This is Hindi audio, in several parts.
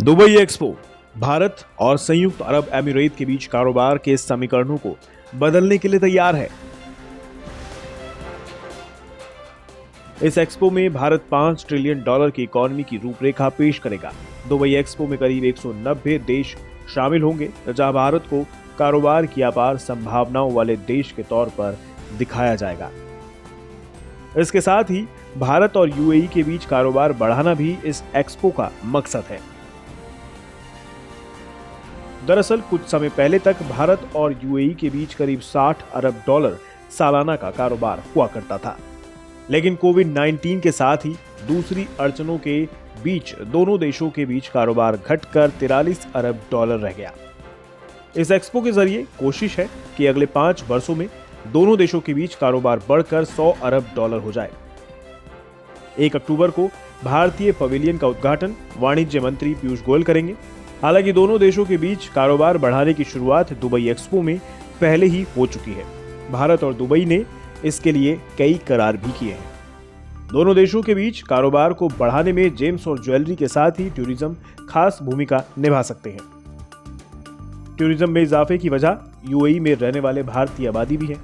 दुबई एक्सपो भारत और संयुक्त अरब अमीरात के बीच कारोबार के समीकरणों को बदलने के लिए तैयार है। इस एक्सपो में भारत $5 ट्रिलियन की इकोनॉमी की रूपरेखा पेश करेगा। दुबई एक्सपो में करीब 190 देश शामिल होंगे, जहां भारत को कारोबार की अपार संभावनाओं वाले देश के तौर पर दिखाया जाएगा। इसके साथ ही भारत और यूएई के बीच कारोबार बढ़ाना भी इस एक्सपो का मकसद है। दरअसल कुछ समय पहले तक भारत और यूएई के बीच करीब $60 अरब सालाना का कारोबार हुआ करता था, लेकिन कोविड-19 के साथ ही दूसरी अड़चनों के बीच दोनों देशों के बीच कारोबार घटकर $43 अरब रह गया। इस एक्सपो के जरिए कोशिश है कि अगले 5 वर्षों में दोनों देशों के बीच कारोबार बढ़कर $100 अरब हो जाए। 1 अक्टूबर को भारतीय पवेलियन का उद्घाटन वाणिज्य मंत्री पीयूष गोयल करेंगे। हालांकि दोनों देशों के बीच कारोबार बढ़ाने की शुरुआत दुबई एक्सपो में पहले ही हो चुकी है। भारत और दुबई ने इसके लिए कई करार भी किए हैं। दोनों देशों के बीच कारोबार को बढ़ाने में जेम्स और ज्वेलरी के साथ ही टूरिज्म खास भूमिका निभा सकते हैं। टूरिज्म में इजाफे की वजह यूएई में रहने वाले भारतीय आबादी भी है।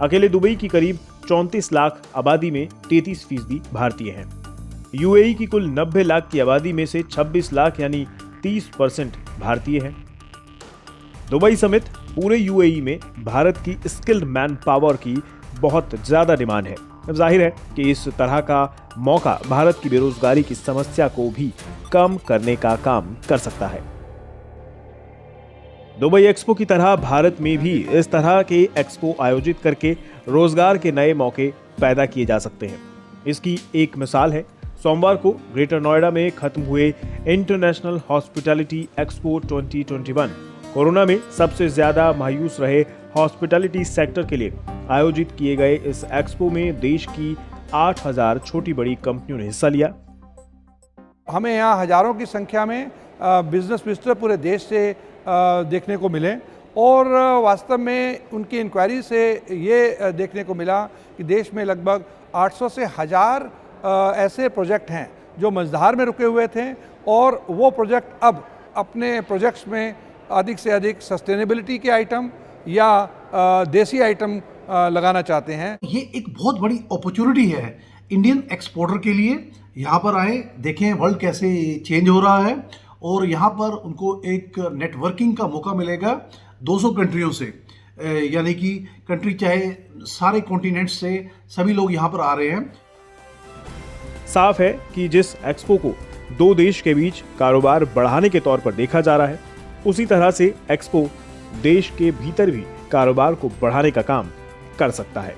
अकेले दुबई की करीब 34 लाख आबादी में 33% भारतीय हैं। यूएई की कुल 90 लाख की आबादी में से 26 लाख यानी 30% भारतीय हैं। दुबई समेत पूरे यूएई में भारत की स्किल्ड मैन पावर की बहुत ज्यादा डिमांड है। जाहिर है कि इस तरह का मौका भारत की बेरोजगारी की समस्या को भी कम करने का काम कर सकता है। दुबई एक्सपो की तरह भारत में भी इस तरह के एक्सपो आयोजित करके रोजगार के नए मौके पैदा किए जा सकते हैं। इसकी एक मिसाल है सोमवार को ग्रेटर नोएडा में खत्म हुए इंटरनेशनल हॉस्पिटैलिटी एक्सपो 2021। कोरोना में सबसे ज्यादा मायूस रहे हॉस्पिटैलिटी सेक्टर के लिए आयोजित किए गए इस एक्सपो में देश की 8000 छोटी बड़ी कंपनियों ने हिस्सा लिया। हमें यहाँ हजारों की संख्या में बिजनेस विजिटर पूरे देश से देखने को मिले और वास्तव में उनकी इंक्वायरी से ये देखने को मिला कि देश में लगभग 800 से 1000 ऐसे प्रोजेक्ट हैं जो मझधार में रुके हुए थे और वो प्रोजेक्ट अब अपने प्रोजेक्ट्स में अधिक से अधिक सस्टेनेबिलिटी के आइटम या देसी आइटम लगाना चाहते हैं। ये एक बहुत बड़ी अपॉर्चुनिटी है इंडियन एक्सपोर्टर के लिए। यहाँ पर आए, देखें वर्ल्ड कैसे चेंज हो रहा है और यहाँ पर उनको एक नेटवर्किंग का मौका मिलेगा 200 कंट्रियों से, यानी कि कंट्री चाहे सारे कॉन्टिनेंट से सभी लोग यहाँ पर आ रहे हैं। साफ है कि जिस एक्सपो को दो देश के बीच कारोबार बढ़ाने के तौर पर देखा जा रहा है, उसी तरह से एक्सपो देश के भीतर भी कारोबार को बढ़ाने का काम कर सकता है।